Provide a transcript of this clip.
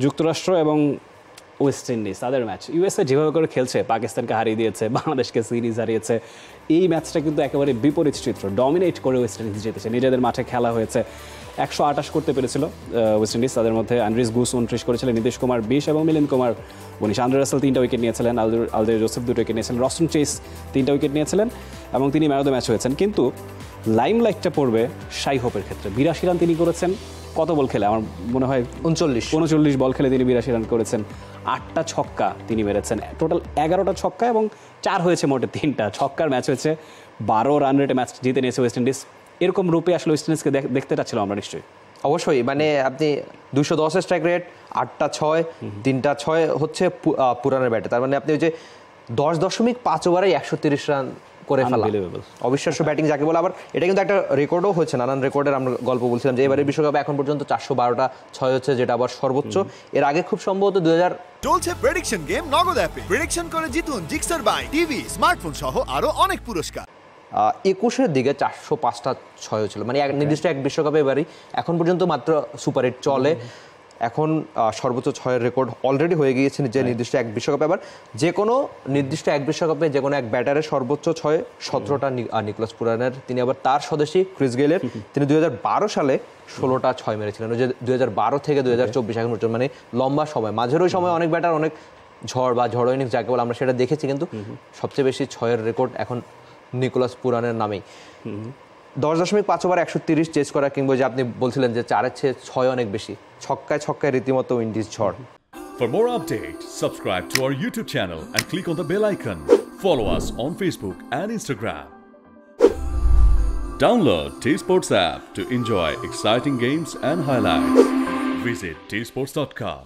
যুক্তরাষ্ট্র এবং West Indies তাদের ম্যাচ, ইউএসএ যেভাবে করে খেলছে, পাকিস্তানকে হারিয়ে দিয়েছে, বাংলাদেশকে সিরিজ হারিয়েছে, এই ম্যাচটা কিন্তু একেবারে বিপরীত চিত্র। ডমিনেট করে ওয়েস্ট ইন্ডিজ জিতেছে, নিজেদের মাঠে খেলা হয়েছে, 128 করতে পেরেছিল ওয়েস্ট ইন্ডিজ। তাদের মধ্যে অ্যান্ড্রিস গুস 29 করেছিলেন, নীতিশ কুমার 20 এবং মিলিন্দ কুমার 19। আন্দ্রে রাসেল 3টা উইকেট নিয়েছিলেন, আলদের জোসেফ 2টা উইকেট নিয়েছিলেন, রস্টন চেস 3টা উইকেট নিয়েছিলেন এবং তিনি ম্যান অফ দ্য ম্যাচ হয়েছেন। কিন্তু লাইমলাইটটা পড়বে শাই হোপের ক্ষেত্রে। 82 রান তিনি করেছেন কত বল খেলে, আমার মনে হয় 39 বল খেলে তিনি 82 রান করেছেন। 8টা ছক্কা তিনি মেরেছেন, টোটাল 11টা ছক্কা এবং 4 হয়েছে মোটে 3টা ছক্কার ম্যাচ হয়েছে। 12 রান রেটে ম্যাচ জিতে নিয়েছে ওয়েস্ট ইন্ডিজ। এরকম রূপে আসলে ওয়েস্ট ইন্ডিজকে দেখতে চাচ্ছিলাম আমরা নিশ্চয়ই। অবশ্যই, মানে আপনি 210 স্ট্রাইক রেট, 8টা 6, 3টা 6 হচ্ছে পুরানের ব্যাটে। তার মানে আপনি ওই যে 10.5 ওভারে 130 রান করে ফেলা, অবিশ্বাস্য ব্যাটিং যাকে বলে। আবার এটা কিন্তু একটা রেকর্ডও হয়েছে, নানান রেকর্ডের আমরা গল্প বলছিলাম যে এবারে বিশ্বকাপে এখন পর্যন্ত 412টা 6 হচ্ছে, যেটা আবার সর্বোচ্চ। এর আগে খুব সম্ভবত 2000 চলছে প্রেডিকশন গেম নগদ অ্যাপে। প্রেডিকশন করে জিতুন জিক্সার বাই টিভি, স্মার্টফোন সহ আরো অনেক পুরস্কার। 21-এর দিকে 405টা 6 হয়েছিল, মানে নির্দিষ্ট এক বিশ্বকাপে এবারই। এখন পর্যন্ত মাত্র সুপার 8 চলে। এখন সর্বোচ্চ 6-এর রেকর্ড অলরেডি হয়ে গিয়েছে যে নির্দিষ্ট এক বিশ্বকাপে। আবার যে কোনো নির্দিষ্ট এক বিশ্বকাপে যে কোনো এক ব্যাটারের সর্বোচ্চ 6 17টা নিকোলাস পুরানের। তিনি আবার তার স্বদেশী ক্রিস গেইলের, তিনি 2012 সালে 16টা 6 মেরেছিলেন। ওই যে 2012 থেকে 2024 এখন পর্যন্ত, মানে লম্বা সময়। মাঝের ওই সময় অনেক ব্যাটার অনেক ঝড় বা ঝড় ইনিংস যাকে বলে আমরা সেটা দেখেছি, কিন্তু সবচেয়ে বেশি 6-এর রেকর্ড এখন নিকোলাস পুরানের নামেই। 10.5 ওভার 130 চেস করা, কিংবা যে আপনি বলছিলেন যে 4-এর চেয়ে 6 অনেক বেশি, ছক্কায় রীতিমতো উইন্ডিজ ঝড়। For more updates, subscribe to our YouTube channel and click on the bell icon. Follow us on Facebook and Instagram. Download T-Sports app to enjoy exciting games and highlights. Visit tsports.com.